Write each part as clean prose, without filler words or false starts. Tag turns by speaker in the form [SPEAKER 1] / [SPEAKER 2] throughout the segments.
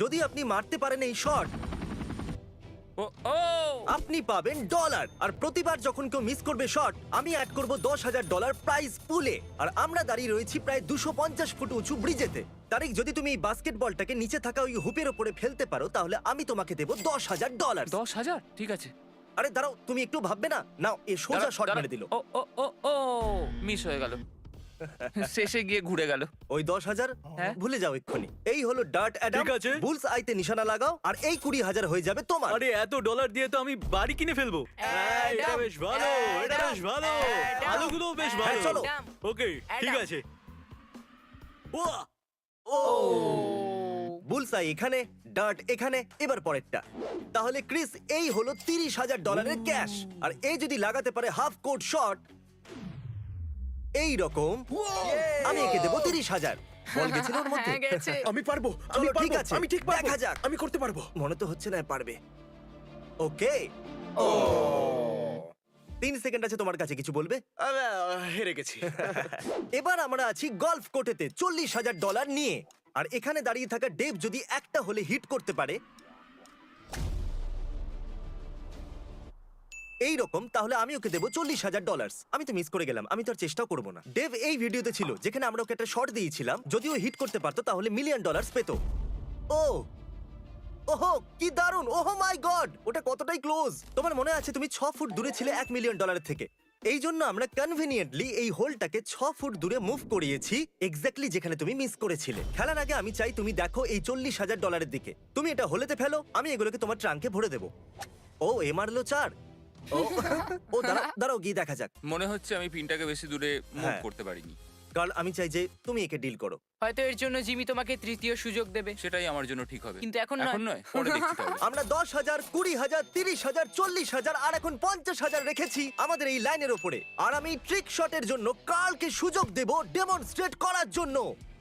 [SPEAKER 1] যদি আপনি মারতে পারেন এই শট,
[SPEAKER 2] ও ও
[SPEAKER 1] আপনি পাবেন ডলার। আর প্রতিবার যখন কেউ মিস করবে শট, আমি অ্যাড করব $10,000 প্রাইজ পুলে। আর আমরা দাঁড়িয়ে রয়েছি প্রায় 250 ফুট উঁচু ব্রিজেতে। তারিক, যদি তুমি এই বাস্কেটবলটাকে নিচে থাকা ওই হুপের ওপরে ফেলতে পারো তাহলে আমি তোমাকে দেবো $10,000।
[SPEAKER 2] 10,000 ঠিক আছে।
[SPEAKER 1] আরে দাঁড়াও, তুমি একটু ভাববে না? নাও, এ সোজা শট মেরে দিল।
[SPEAKER 2] ও ও ও ও মিস হয়ে গেল, শেষে গিয়ে ঘুরে গেল।
[SPEAKER 1] ওই 10,000
[SPEAKER 2] হ্যাঁ।
[SPEAKER 1] ভুলে যাও এক্ষুনি। এই হলো ডার্ট অ্যাডাম।
[SPEAKER 3] ঠিক আছে।
[SPEAKER 1] বুলস আইতে নিশানা লাগাও আর এই 20,000 হয়ে যাবে তোমার।
[SPEAKER 3] আরে এত ডলার দিয়ে তো আমি বাড়ি কিনে ফেলবো। এটা বেশ ভালো, এটা বেশ ভালো, আলুগুলো বেশ ভালো।
[SPEAKER 1] হ্যাঁ, চলো।
[SPEAKER 3] ওকে, ঠিক আছে। ওয়া!
[SPEAKER 1] ও বুলসাই এখানে, ডার্ট এখানে, এবার পরেরটা। তাহলে ক্রিস, এই হলো $30,000 ক্যাশ। আর এই যদি লাগাতে পারে হাফ কোর্ট শট এই রকম, আমি একে দেবো 30,000। বল গেছিল ওর মধ্যে?
[SPEAKER 4] হ্যাঁ, গেছে।
[SPEAKER 3] আমি পারবো,
[SPEAKER 1] চলো, ঠিক আছে,
[SPEAKER 3] আমি ঠিক পারবো,
[SPEAKER 1] দেখা যাক।
[SPEAKER 3] আমি করতে পারবো।
[SPEAKER 1] মনে তো হচ্ছে না পারবে। ওকে, 3 সেকেন্ড আছে তোমার কাছে, কিছু বলবে?
[SPEAKER 3] হেরে গেছি।
[SPEAKER 1] এবার আমরা আছি গলফ কোর্টেতে $40,000 নিয়ে। আর এখানে দাঁড়িয়ে থাকা ডেভ যদি একটা হলে হিট করতে পারে এই রকম, তাহলে আমি ওকে দেবো $40,000। আমি তো মিস করে গেলাম, আমি তো আর চেষ্টাও করবো না। ডেভ এই ভিডিওতে ছিল যেখানে আমরা ওকে একটা শট দিয়েছিলাম, যদি ও হিট করতে পারতো তাহলে $1 মিলিয়ন পেতো। ও ওহো, কি দারুণ! ওহো মাই গড, ওটা কতটাই ক্লোজ! তোমার মনে আছে তুমি 6 ফুট দূরে ছিলে $1 মিলিয়ন থেকে। এই জন্য আমরা কনভিনিয়েন্টলি এই হোলটাকে 6 ফুট দূরে মুভ করিয়েছি, এক্স্যাক্টলি যেখানে তুমি মিস করেছিলে। খেলার আগে আমি চাই তুমি দেখো এই $40,000 দিকে। তুমি এটা হোলেতে ফেলো, আমি এগুলোকে তোমার ট্রাঙ্কে ভরে দেবো। ও, এ মারলো 4। ও দাঁড়াও, গিয়ে দেখা যাক।
[SPEAKER 2] মনে হচ্ছে আমি পিনটাকে বেশি দূরে মুভ
[SPEAKER 1] হ্যাঁ।
[SPEAKER 2] করতে পারিনি।
[SPEAKER 1] কারণ আমি চাই যে তুমি একে ডিল করো।
[SPEAKER 4] হয়তো এর জন্য জিমি তোমাকে তৃতীয় সুযোগ দেবে,
[SPEAKER 2] সেটাই আমার জন্য ঠিক হবে।
[SPEAKER 4] কিন্তু এখন নয়।
[SPEAKER 2] এখন নয়, পরে দেখছি তাহলে।
[SPEAKER 1] আমরা 10,000, 20,000, 30,000, 40,000 আর এখন 50,000 রেখেছি আমাদের এই লাইনের ওপরে। আর আমি ট্রিক শটের জন্য কার্লকে সুযোগ দেব ডেমনস্ট্রেট করার জন্য।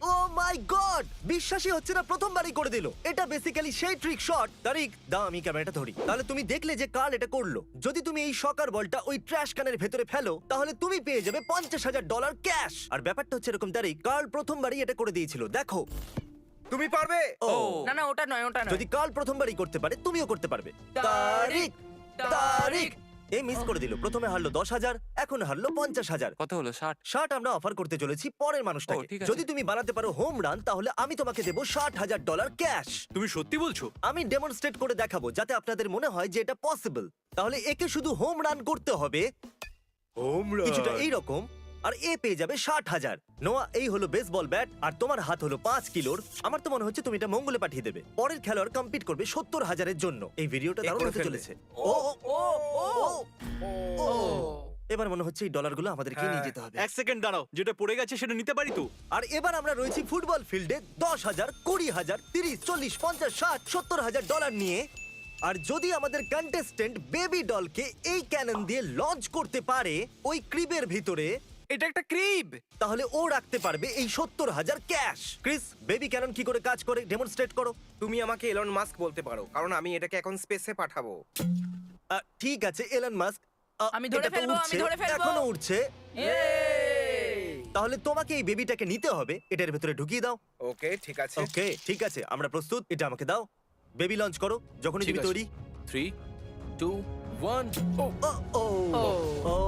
[SPEAKER 1] ও মাই গড, বিশ্বাসই হচ্ছে না, প্রথমবারই করে দিল। এটা বেসিক্যালি সেই ট্রিক শট। তারিক, দাও আমি ক্যামেরাটা ধরি। তাহলে তুমি দেখলে যে কার্ল এটা করলো। যদি তুমি এই সকার বলটা ওই ট্র্যাশ ক্যানের ভেতরে ফেলো তাহলে তুমি পেয়ে যাবে $50,000 ক্যাশ। আর ব্যাপারটা হচ্ছে এরকম, তারিক, কার্ল প্রথমবারই এটা করে দিয়েছিল। দেখো
[SPEAKER 5] তুমি পারবে।
[SPEAKER 1] ও,
[SPEAKER 4] না না, ওটা নয়, ওটা নয়।
[SPEAKER 1] যদি কাল প্রথমবারই করতে পারে তুমিও করতে পারবে।
[SPEAKER 4] তারিক,
[SPEAKER 1] তারিক এই মিস করে দিল। প্রথমে হারলো 10,000, এখন হারলো 50,000।
[SPEAKER 2] কত হলো? 60?
[SPEAKER 1] শার্ট আমরা অফার করতে চলেছি পরের মানুষটাকে।
[SPEAKER 2] ও, ঠিক আছে।
[SPEAKER 1] যদি তুমি বানাতে পারো হোম রান তাহলে আমি তোমাকে দেবো $60,000 ক্যাশ।
[SPEAKER 3] তুমি সত্যি বলছো?
[SPEAKER 1] আমি ডেমনস্ট্রেট করে দেখাবো যাতে আপনাদের মনে হয় যে এটা পসিবল। তাহলে একে শুধু হোম রান করতে হবে কিছুটা এইরকম, আর এ পেয়ে যাবে 60,000। নোয়া, এই হলো বেসবল ব্যাট আর তোমার হাত হলো 5 কিলোর। আমার তো মনে হচ্ছে তুমি এটা মঙ্গলে পাঠিয়ে দেবে। পরের খেলোয়াড় কম্পিট করবে 70,000-এর জন্য। এই ভিডিওটা দারুণ
[SPEAKER 5] করে
[SPEAKER 1] হতে
[SPEAKER 5] ফেলবে।
[SPEAKER 1] চলেছে। ও ও ও ও, এবার মনে হচ্ছে এই ডলারগুলো আমাদেরকে নিয়ে যেতে হবে।
[SPEAKER 3] 1 সেকেন্ড দাঁড়াও, যেটা পড়ে গেছে সেটা নিতে পারি তো?
[SPEAKER 1] আর এবার আমরা রয়েছি ফুটবল ফিল্ডে 10,000, 20,000, 30, 40, 50, 60, $70,000 নিয়ে। আর যদি আমাদের কন্টেস্টেন্ট বেবি ডলকে এই ক্যানন দিয়ে লঞ্চ করতে পারে ওই ক্রিবের ভিতরে,
[SPEAKER 5] এটা একটা ক্রিব।
[SPEAKER 1] তাহলে ও রাখতে পারবে এই 70,000 ক্যাশ। ক্রিস, বেবি ক্যানন কি করে কাজ করে ডেমনস্ট্রেট করো।
[SPEAKER 5] তুমি আমাকে এলন মাস্ক বলতে পারো, কারণ আমি এটাকে এখন স্পেসে পাঠাবো।
[SPEAKER 1] ঠিক আছে, এলন মাস্ক।
[SPEAKER 4] আমি ধরে ফেলবো, আমি ধরে ফেলবো।
[SPEAKER 1] এখনো উঠছে। তাহলে তোমাকে এই বেবিটাকে নিতে হবে, এটার ভেতরে ঢুকিয়ে দাও।
[SPEAKER 5] ওকে, ঠিক আছে।
[SPEAKER 1] ওকে, ঠিক আছে, আমরা প্রস্তুত। এটা আমাকে দাও। বেবি লঞ্চ করো যখনই
[SPEAKER 3] ঠিক
[SPEAKER 1] তুমি
[SPEAKER 3] আছে।
[SPEAKER 1] তৈরি।
[SPEAKER 3] 3, 2, 1।
[SPEAKER 1] ও ও ও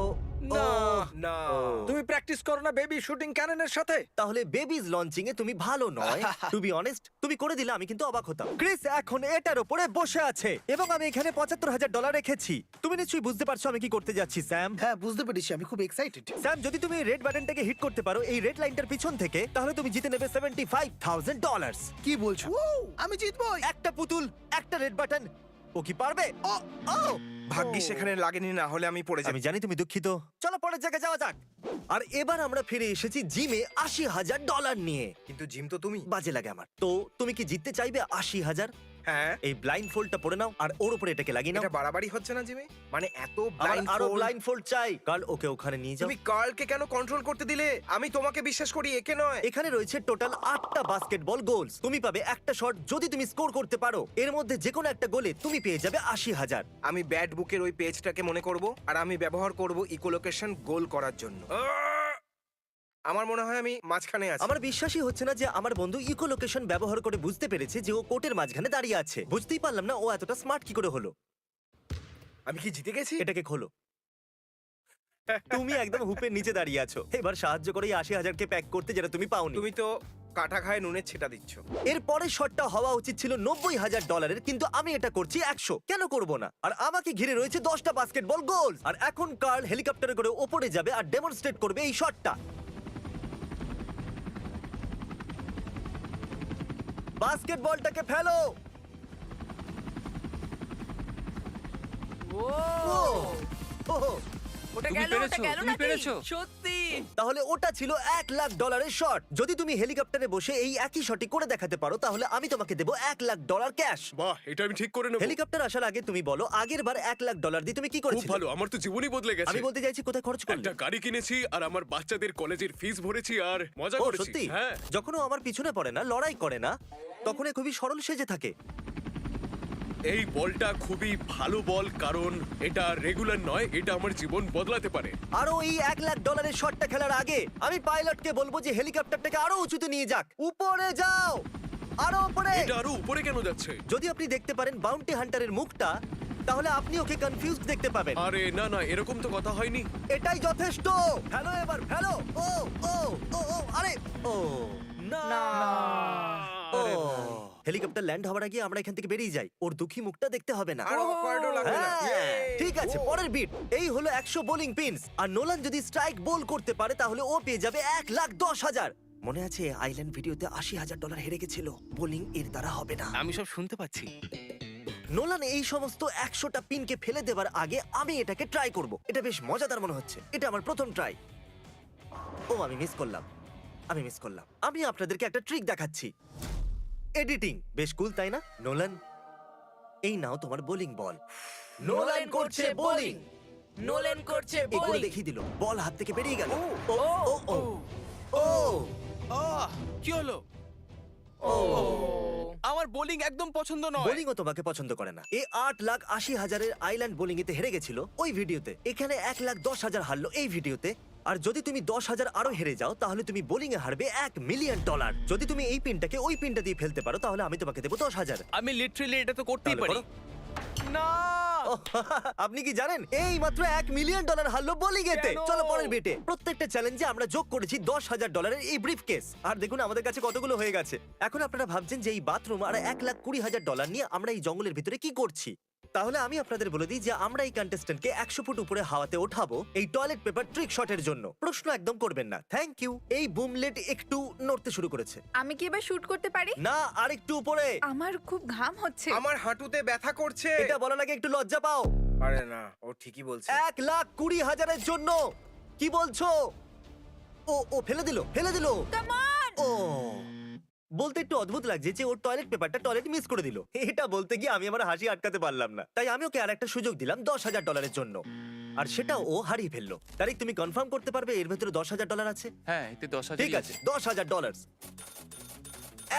[SPEAKER 5] না
[SPEAKER 1] ও,
[SPEAKER 5] না,
[SPEAKER 1] ও।
[SPEAKER 5] তুমি প্র্যাকটিস করো না বেবি শুটিং ক্যাননের সাথে?
[SPEAKER 1] তাহলে বেবিজ লঞ্চিং এ তুমি ভালো নয়। টু বি অনেস্ট, তুমি করে দিলে আমি কিন্তু অবাক হতাম। ক্রিস এখন এটার উপরে বসে আছে এবং আমি এখানে $75,000 রেখেছি। তুমি নিশ্চয়ই বুঝতে পারছো আমি কি করতে যাচ্ছি, স্যাম।
[SPEAKER 6] হ্যাঁ, বুঝতে পেরেছি, আমি খুব এক্সাইটেড।
[SPEAKER 1] স্যাম, যদি তুমি রেড বাটনটাকে হিট করতে পারো এই রেড লাইনটার পিছন থেকে, তাহলে তুমি জিতে নেবে $75,000।
[SPEAKER 6] কি বলছো? আমি জিতবই।
[SPEAKER 1] একটা পুতুল, একটা রেড বাটন। ও কি পারবে? ও ও,
[SPEAKER 5] ভাগ্যিস সেখানে লাগেনি, না হলে আমি পড়ে
[SPEAKER 1] আমি
[SPEAKER 5] যাই।
[SPEAKER 1] জানি তুমি দুঃখিত। চলো পরের জায়গায় যাওয়া যাক। আর এবার আমরা ফিরে এসেছি জিমে $80,000 নিয়ে।
[SPEAKER 5] কিন্তু জিম তো তুমি।
[SPEAKER 1] বাজে লাগে আমার। তো তুমি কি জিততে চাইবে 80,000?
[SPEAKER 5] হ্যাঁ,
[SPEAKER 1] এই ব্লাইন্ড ফোল্ডটা পরে নাও আর ওর উপরে এটাকে লাগিয়ে নাও।
[SPEAKER 5] এটা বাড়াবাড়ি হচ্ছে না জিমি? মানে এত
[SPEAKER 1] আমার
[SPEAKER 5] blind
[SPEAKER 1] আরো
[SPEAKER 5] fold।
[SPEAKER 1] ব্লাইন্ড ফোল্ড চাই। কাল ওকে ওখানে নিয়ে যাও।
[SPEAKER 5] তুমি কার্লকে কেন কন্ট্রোল করতে দিলে? আমি তোমাকে বিশ্বাস করি, একে নয়।
[SPEAKER 1] এখানে রয়েছে টোটাল 8টা বাস্কেটবল গোলস। তুমি পাবে একটা শট যদি তুমি স্কোর করতে পারো। এর মধ্যে যে কোনো একটা গোলে তুমি পেয়ে যাবে 80,000।
[SPEAKER 5] আমি ব্যাড বুকের ওই পেজটাকে মনে করব, আর আমি ব্যবহার করব ইকোলোকেশন গোল করার জন্য। আমার মনে হয় আমি মাঝখানে আছি।
[SPEAKER 1] আমার বিশ্বাসই হচ্ছে না যে আমার বন্ধু ইকো লোকেশন ব্যবহার করে বুঝতে পেরেছে যে ও কোর্টের মাঝখানে দাঁড়িয়ে আছে। বুঝতেই পারলাম না ও এতটা স্মার্ট কি করে হলো।
[SPEAKER 5] আমি কি জিতে গেছি?
[SPEAKER 1] এটাকে খোলো। তুমি একদম হুপের নিচে দাঁড়িয়ে আছো। এবার সাহায্য করে এই ৮০,০০০ কে প্যাক করতে, যেটা তুমি পাওনি।
[SPEAKER 5] তুমি তো কাটা খায় নুনের ছেটা দিচ্ছ।
[SPEAKER 1] এর পরের শটটা হওয়া উচিত ছিল $৯০,০০০, কিন্তু আমি এটা করছি ১০০। কেন করব না? আর আমাকে ঘিরে রয়েছে 10টা বাস্কেটবল গোল। আর এখন কার্ল হেলিকপ্টারে করে ওপরে যাবে আর ডেমনস্ট্রেট করবে এই শটটা। বাস্কেটবলটাকে ফেলো।
[SPEAKER 4] ও
[SPEAKER 1] ওহ,
[SPEAKER 4] ওটা
[SPEAKER 2] তুমি
[SPEAKER 4] গেল, ওটা
[SPEAKER 2] পেরেছো,
[SPEAKER 4] গেল
[SPEAKER 2] তুমি
[SPEAKER 4] নাকি?
[SPEAKER 2] পেরেছো।
[SPEAKER 4] সত্যি
[SPEAKER 1] তাহলে ওটা ছিল $1,00,000 শট। যদি তুমি হেলিকপ্টারে বসে এই একই শটই করে দেখাতে পারো তাহলে আমি তোমাকে দেবো $1,00,000 ক্যাশ।
[SPEAKER 7] বাহ, এটা আমি ঠিক করে নেব।
[SPEAKER 1] হেলিকপ্টার আসার আগে তুমি বলো আগের বার $1,00,000 দিয়ে তুমি কি
[SPEAKER 7] খুব
[SPEAKER 1] করেছিলে?
[SPEAKER 7] ভালো, আমার তো জীবনই বদলে গেছে।
[SPEAKER 1] আমি বলতে চাইছি কোথায় খরচ করলে?
[SPEAKER 7] একটা গাড়ি কিনেছি আর আমার বাচ্চাদের কলেজের ফিস ভরেছি আর মজা
[SPEAKER 1] ও
[SPEAKER 7] করেছি।
[SPEAKER 1] সত্যি?
[SPEAKER 7] হ্যাঁ,
[SPEAKER 1] যখন ও আমার পিছনে পড়ে না, লড়াই করে না, তখন এ খুবই সরল সেজে থাকে।
[SPEAKER 7] এই বলটা খুবই ভালো বল, কারণ এটা রেগুলার নয়, এটা আমার জীবন বদলাতে পারে।
[SPEAKER 1] আরো এই $1,00,000 শটটা খেলার আগে আমি পাইলটকে বলবো যে হেলিকপ্টারটাকে আরো উঁচুতে নিয়ে যাক। উপরে যাও, আরো উপরে।
[SPEAKER 7] এটা আরো উপরে কেন যাচ্ছে?
[SPEAKER 1] যদি আপনি দেখতে পারেন বাউন্টি হান্টারের মুখটা, তাহলে আপনি ওকে কনফিউজড দেখতে পাবেন।
[SPEAKER 7] আরে না না, এরকম তো কথা হয়নি।
[SPEAKER 1] এটাই যথেষ্ট। ফেলো এবার, ফেলো। ও ও ও ও আরে ও
[SPEAKER 4] না
[SPEAKER 1] ও হেলিকপ্টার ল্যান্ড হওয়ার আগে আমরা এখান থেকে বেরিয়ে যাই। ওর দুঃখী মুখটা দেখতে হবে না।
[SPEAKER 5] আর অকওয়ার্ডও লাগবে না।
[SPEAKER 1] হ্যাঁ, ঠিক আছে, পরের বিট। এই হলো 100 বোলিং পিনস। আর নোলান যদি স্ট্রাইক বোল করতে পারে তাহলে ও পেয়ে যাবে $1,10,000। মনে আছে আইল্যান্ড ভিডিওতে $80,000 হেরে গেছিল? বোলিং এর দ্বারা হবে না।
[SPEAKER 3] আমি সব শুনতে পাচ্ছি।
[SPEAKER 1] নোলান এই সমস্ত 100টা পিনকে ফেলে দেবার আগে আমি এটাকে ট্রাই করব। এটা বেশ মজাদার মনে হচ্ছে। এটা আমার প্রথম ট্রাই। ও আমি মিস করলাম। আমি আপনাদেরকে একটা ট্রিক দেখাচ্ছি। এডিটিং বেশ কুল, তাই না? নোলান, এই নাও তোমার বোলিং বল। নোলান করছে বোলিং।
[SPEAKER 4] নোলেন করছে
[SPEAKER 1] এই করে
[SPEAKER 4] বোলিং।
[SPEAKER 1] দেখিয়ে দিল, বল হাত থেকে বেরিয়ে গেল। ও ও ও ও
[SPEAKER 3] কি হলো?
[SPEAKER 1] ও
[SPEAKER 3] আমার বোলিং একদম পছন্দ নয়।
[SPEAKER 1] বোলিংও তোমাকে পছন্দ করে না। এ 8,80,000-এর আইল্যান্ড বোলিং এতে হেরে গেছিল ওই ভিডিওতে। এখানে 1,10,000 হারলো এই ভিডিওতে। আর যদি তুমি 10,000 আরো হেরে যাও তাহলে তুমি বোলিং এ হারবে $1,000,000। যদি তুমি এই পিনটাকে ওই পিনটা দিয়ে ফেলতে পারো তাহলে আমি তোমাকে দেবো 10,000।
[SPEAKER 3] আমি লিটারালি এটা তো করতেই
[SPEAKER 1] তাহলে
[SPEAKER 3] পারি।
[SPEAKER 1] করো।
[SPEAKER 3] না,
[SPEAKER 1] আপনি কি জানেন এই মাত্র $1,000,000 হারলো বোলিং এতে?
[SPEAKER 3] কেন?
[SPEAKER 1] চলো পরের বেটে। প্রত্যেকটা চ্যালেঞ্জে আমরা যোগ করেছি $10,000 এই ব্রিফকেস। আর দেখুন আমাদের কাছে কতগুলো হয়ে গেছে। এখন আপনারা ভাবছেন যে এই বাথরুম আর $1,20,000 নিয়ে আমরা এই জঙ্গলের ভিতরে কি করছি। তাহলে আমি আপনাদের বলে দিই যে আমরা এই কন্টেস্ট্যান্টকে 100 ফুট উপরে হাওয়াতে ওঠাবো এই টয়লেট পেপার ট্রিক শটের জন্য। প্রশ্ন একদম করবেন না। Thank you. এই বুমলেট একটু নড়তে শুরু করেছে।
[SPEAKER 8] আমি কি এবার শুট করতে পারি?
[SPEAKER 1] না, আরেকটু উপরে।
[SPEAKER 8] আমার খুব ঘাম হচ্ছে।
[SPEAKER 5] আমার হাঁটুতে ব্যথা করছে।
[SPEAKER 1] এটা বলার আগে একটু লজ্জা পাও।
[SPEAKER 5] আরে না, ও ঠিকই বলছে।
[SPEAKER 1] 1,20,000-এর জন্য কি বলছো? ও ও ফেলে দিল।
[SPEAKER 8] Come on!
[SPEAKER 1] ও বলতে একটু অদ্ভুত লাগছে যে ওর টয়লেট পেপারটা টয়লেট মিস করে দিল। এটা বলতে গিয়ে আমি আমার হাসি আটকাতে পারলাম না। তাই আমি ওকে আরেকটা সুযোগ দিলাম $10,000-এর জন্য। আর সেটা ও হারিয়ে ফেললো। তারিক, তুমি কনফার্ম করতে পারবে এর ভেতরে $10,000 আছে?
[SPEAKER 2] হ্যাঁ, এতে 10,000
[SPEAKER 1] ঠিক আছে, $10,000।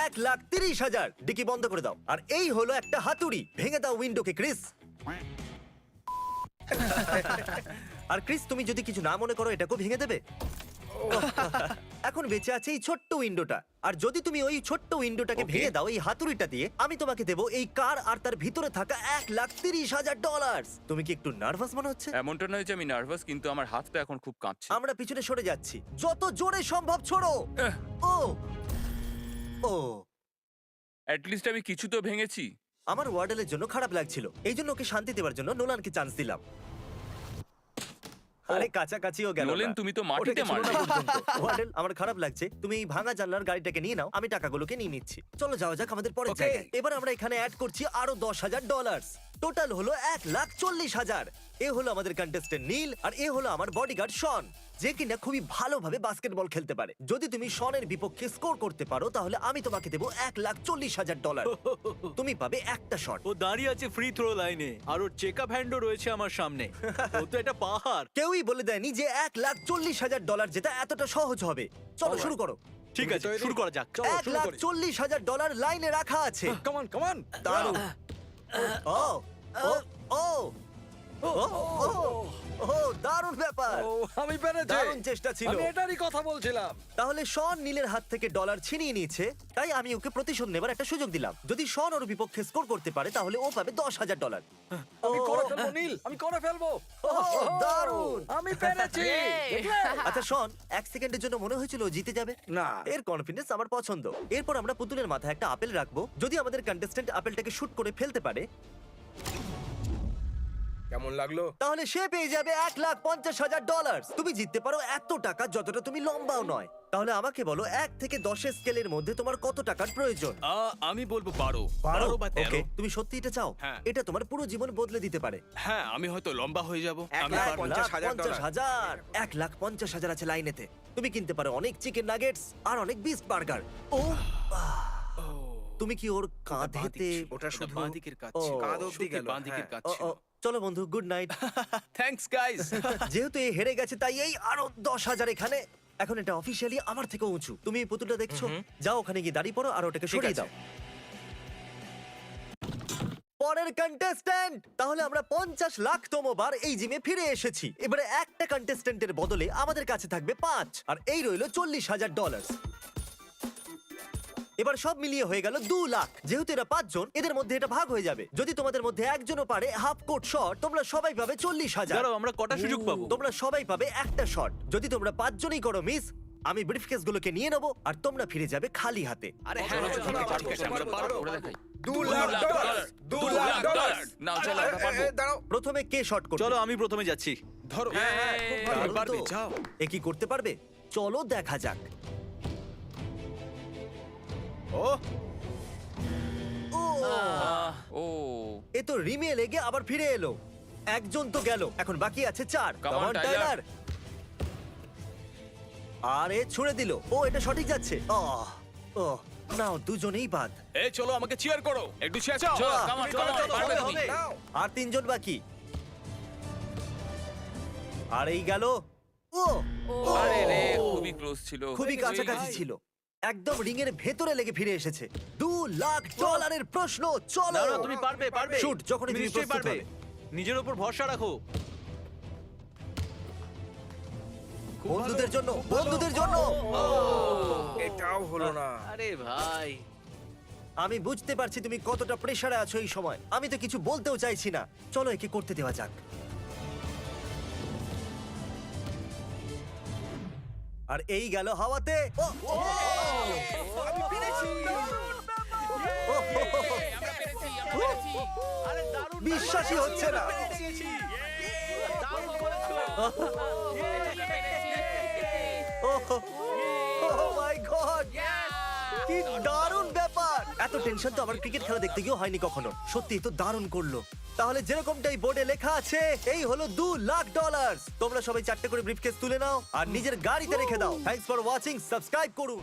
[SPEAKER 1] $1,30,000। ডিকি বন্ধ করে দাও। আর এই হলো একটা হাতুড়ি। ভেঙে দাও উইন্ডোকে, ক্রিস। আর ক্রিস, তুমি যদি কিছু না মনে করো এটাকেও ভেঙে দেবে। এখন বেঁচে আছে এই ছোট্ট উইন্ডোটা। আর যদি তুমি ওই ছোট্ট উইন্ডোটাকে ভেঙে দাও এই হাতুড়িটা দিয়ে, আমি তোমাকে দেবো এই কার আর তার ভিতরে থাকা $1,30,000। তুমি কি একটু নার্ভাস মনে হচ্ছে?
[SPEAKER 2] এমনটা নয় যে আমি নার্ভাস, কিন্তু আমার হাতটা এখন খুব কাঁপছে।
[SPEAKER 1] আমরা পিছনে সরে যাচ্ছি। যত জোরে সম্ভব ছোড়ো। ও ও
[SPEAKER 2] অ্যাট লিস্ট আমি কিছু তো ভেঙেছি।
[SPEAKER 1] আমার ওয়ার্ডেলের জন্য খারাপ লাগছিল। এই জন্য ওকে শান্তি দেওয়ার জন্য নোলানকে চান্স দিলাম। আরে কাছাকাছিও গেল না।
[SPEAKER 2] নোলেন, তুমি তো মাটিতে
[SPEAKER 1] ওটাকে ছোঁড়ো না
[SPEAKER 2] মারলে।
[SPEAKER 1] পর্যন্ত। ওয়ার্ডেল, আমার খারাপ লাগছে। তুমি এই ভাঙা জানলার গাড়িটাকে নিয়ে নাও, আমি টাকাগুলোকে নিয়ে নিচ্ছি। চলো যাওয়া যাক আমাদের পরের
[SPEAKER 5] Okay.
[SPEAKER 1] জায়গায়। এবার আমরা এখানে অ্যাড করছি আরো $10,000। টোটাল হলো $1,40,000। এ হলো আমাদের কন্টেস্টেন্ট নীল, আর এ হলো আমার বডিগার্ড শন, যে কিনা খুবই ভালোভাবে বাস্কেটবল খেলতে পারে। যদি তুমি শনের বিপক্ষে স্কোর করতে পারো তাহলে আমি তোমাকে দেবো $1,40,000। তুমি পাবে একটা শট।
[SPEAKER 3] ও দাঁড়িয়ে আছে ফ্রি থ্রো লাইনে আর ওর চেকআপ হ্যান্ডও রয়েছে আমার সামনে। ও তো এটা পাহাড়।
[SPEAKER 1] কেউই বলে দেয়নি যে $1,40,000 যেটা এতটা সহজ হবে। চলো শুরু করো।
[SPEAKER 3] ঠিক আছে, শুরু করা যাক।
[SPEAKER 1] $1,40,000 লাইনে রাখা আছে।
[SPEAKER 3] Come on, come on.
[SPEAKER 1] দারুণ। ও ও ও ও ও দারুণ ব্যাপার,
[SPEAKER 9] আমি পেরেছি।
[SPEAKER 1] দারুণ চেষ্টা ছিল।
[SPEAKER 9] আমি এটারই কথা বলছিলাম।
[SPEAKER 1] তাহলে শন নীলের হাত থেকে ডলার ছিনিয়ে নিয়েছে, তাই আমি ওকে প্রতিশোধ নেবার একটা সুযোগ দিলাম। যদি শন ওর বিপক্ষে স্কোর করতে পারে তাহলে ও পাবে $10,000।
[SPEAKER 9] আমি করে ফেলবো নীল, আমি করে ফেলবো।
[SPEAKER 1] দারুণ।
[SPEAKER 9] আমি পেরেছি। দেখলে?
[SPEAKER 1] আচ্ছা শন, 1 সেকেন্ডের জন্য মনে হয়েছিল ও জিতে যাবে।
[SPEAKER 9] না।
[SPEAKER 1] এর কনফিডেন্স আমার পছন্দ। এরপর আমরা পুতুলের মাথায় একটা আপেল রাখবো। যদি আমাদের কন্টেস্ট্যান্ট আপেলটাকে শুট করে ফেলতে পারে
[SPEAKER 5] কেমন লাগলো?
[SPEAKER 1] তাহলে সে পেয়ে যাবে $1,50,000। তুমি জিততে পারো এত টাকা যতটা তুমি লম্বাও নয়। তাহলে আমাকে বলো 1 থেকে 10-এর স্কেলের মধ্যে তোমার কত টাকার প্রয়োজন?
[SPEAKER 3] আমি বলবো 12
[SPEAKER 1] 12
[SPEAKER 3] বা 13।
[SPEAKER 1] ওকে, তুমি সত্যি এটা চাও?
[SPEAKER 3] হ্যাঁ।
[SPEAKER 1] এটা তোমার পুরো জীবন বদলে দিতে পারে।
[SPEAKER 3] হ্যাঁ, আমি হয়তো লম্বা হয়ে যাব। আমি পারবো।
[SPEAKER 5] 50,000
[SPEAKER 1] $1,50,000 আছে লাইনেতে। তুমি কিনতে পারো অনেক চিকেন নাগেটস আর অনেক বিস্ট বার্গার। ও তুমি কি ওর কাঁধেতে?
[SPEAKER 5] ওটা শুধু
[SPEAKER 3] বাঁ দিকের কাজ
[SPEAKER 1] ও,
[SPEAKER 3] ছিল।
[SPEAKER 5] কাঁধ অবধি
[SPEAKER 3] সত্যি
[SPEAKER 5] গেল,
[SPEAKER 3] বাঁ দিকের
[SPEAKER 5] হ্যাঁ।
[SPEAKER 3] কাজ ছিল।
[SPEAKER 1] চলো বন্ধু, গুড নাইট।
[SPEAKER 3] Thanks guys.
[SPEAKER 1] যেহেতু এ হেরে গেছে তাই এই আরো 10,000 এখানে। এখন এটা অফিসিয়ালি আমার থেকে উঁচু। তুমি এই পুতুলটা দেখছো? যাও ওখানে গিয়ে দাঁড়িয়ে পড়ো আর ওটাকে সরিয়ে
[SPEAKER 5] আছে।
[SPEAKER 1] দাও। পরের কন্টেস্ট্যান্ট। তাহলে আমরা 50,00,000তম বার এই জিমে ফিরে এসেছি। এবারে একটা কন্টেস্ট্যান্টের বদলে আমাদের কাছে থাকবে 5, আর এই রইলো $40,000। এবার সব মিলিয়ে হয়ে গেল 2 লাখ। যেহেতু এরা 5 জন, এদের মধ্যে এটা ভাগ হয়ে যাবে। যদি তোমাদের মধ্যে একজনও পারে হাফ কোট শট, তোমরা সবাই পাবে 40,000।
[SPEAKER 3] দাঁড়াও, আমরা কটা সুযোগ পাবো?
[SPEAKER 1] তোমরা সবাই পাবে একটা শট। যদি তোমরা 5 জনই করো মিস, আমি ব্রিফকেস গুলোকে নিয়ে নেবো আর তোমরা ফিরে যাবে খালি হাতে।
[SPEAKER 3] আরে হ্যাঁ,
[SPEAKER 2] চলো,
[SPEAKER 3] চলো,
[SPEAKER 2] চলো,
[SPEAKER 3] ঠিক আছে, আমরা
[SPEAKER 2] চলো,
[SPEAKER 3] পারবো।
[SPEAKER 2] করে দেখাই।
[SPEAKER 5] $2,00,000 $2,00,000
[SPEAKER 2] নাও চলো, আমরা পারবো।
[SPEAKER 5] দাঁড়াও।
[SPEAKER 1] প্রথমে কে শট করবে?
[SPEAKER 3] চলো, আমি প্রথমে যাচ্ছি। ধরো।
[SPEAKER 2] হ্যাঁ,
[SPEAKER 3] তুমি
[SPEAKER 1] দারুণ
[SPEAKER 3] পারবে,
[SPEAKER 1] তো।
[SPEAKER 3] যাও।
[SPEAKER 1] এ কি করতে পারবে? চলো দেখা যাক।
[SPEAKER 3] ও
[SPEAKER 2] ও
[SPEAKER 1] এ তো রিমে লেগে আবার ফিরে এলো। একজন তো গেল, এখন বাকি আছে 4।
[SPEAKER 2] Come on,
[SPEAKER 1] Come on,
[SPEAKER 2] Tyler.
[SPEAKER 1] Tyler। আর এ ছুড়ে দিল। ও, এটা সঠিক যাচ্ছে। ও নাও, দুজনেই বাদ।
[SPEAKER 3] এই চলো, আমাকে চিয়ার করো, একটু চেঁচাও।
[SPEAKER 2] চলো, come on, come on, পারবে তুমি।
[SPEAKER 5] নাও।
[SPEAKER 1] আর 3 জন বাকি। আর এই গেল। ও
[SPEAKER 2] আরে রে, খুবই ক্লোজ ছিল।
[SPEAKER 1] খুবই কাছাকাছি ছিল। একদম রিং এর ভেতরে লেগে ফিরে এসেছে। $2,00,000 প্রশ্ন। চলো
[SPEAKER 3] না, না, তুমি পারবে, পারবে।
[SPEAKER 1] শুট যখনই তুমি
[SPEAKER 3] নিশ্চয়ই
[SPEAKER 1] প্রস্তুত
[SPEAKER 3] পারবে।
[SPEAKER 1] হবে।
[SPEAKER 3] নিজের উপর ভরসা রাখো।
[SPEAKER 1] বন্ধুদের জন্য, বন্ধুদের জন্য।
[SPEAKER 5] এটাও হলো না।
[SPEAKER 3] আরে ভাই,
[SPEAKER 1] আমি বুঝতে পারছি তুমি কতটা প্রেসারে আছো এই সময়। আমি তো কিছু বলতেও চাইছি না। চলো একে করতে দেওয়া যাক। আর এই গেল হাওয়াতে। ও, ও,
[SPEAKER 5] আমি পেরেছি।
[SPEAKER 1] ও,
[SPEAKER 2] আমরা পেরেছি, আমরা পেরেছি।
[SPEAKER 3] আরে দারুণ,
[SPEAKER 1] বিশ্বাসই হচ্ছে না।
[SPEAKER 3] দারুণ করেছো।
[SPEAKER 1] Oh my God! কি দারুণ ব্যাপার! এত টেনশন তো আমার ক্রিকেট খেলা দেখতে গিয়েও হয়নি কখনো। সত্যি তো দারুণ করলো। তাহলে যেরকমটাই বোর্ডে লেখা আছে, এই হলো $2,00,000। তোমরা সবাই 4টে করে ব্রিফকেস তুলে নাও আর নিজের গাড়িতে রেখে দাও। থ্যাঙ্কস ফর ওয়াচিং, সাবস্ক্রাইব করুন।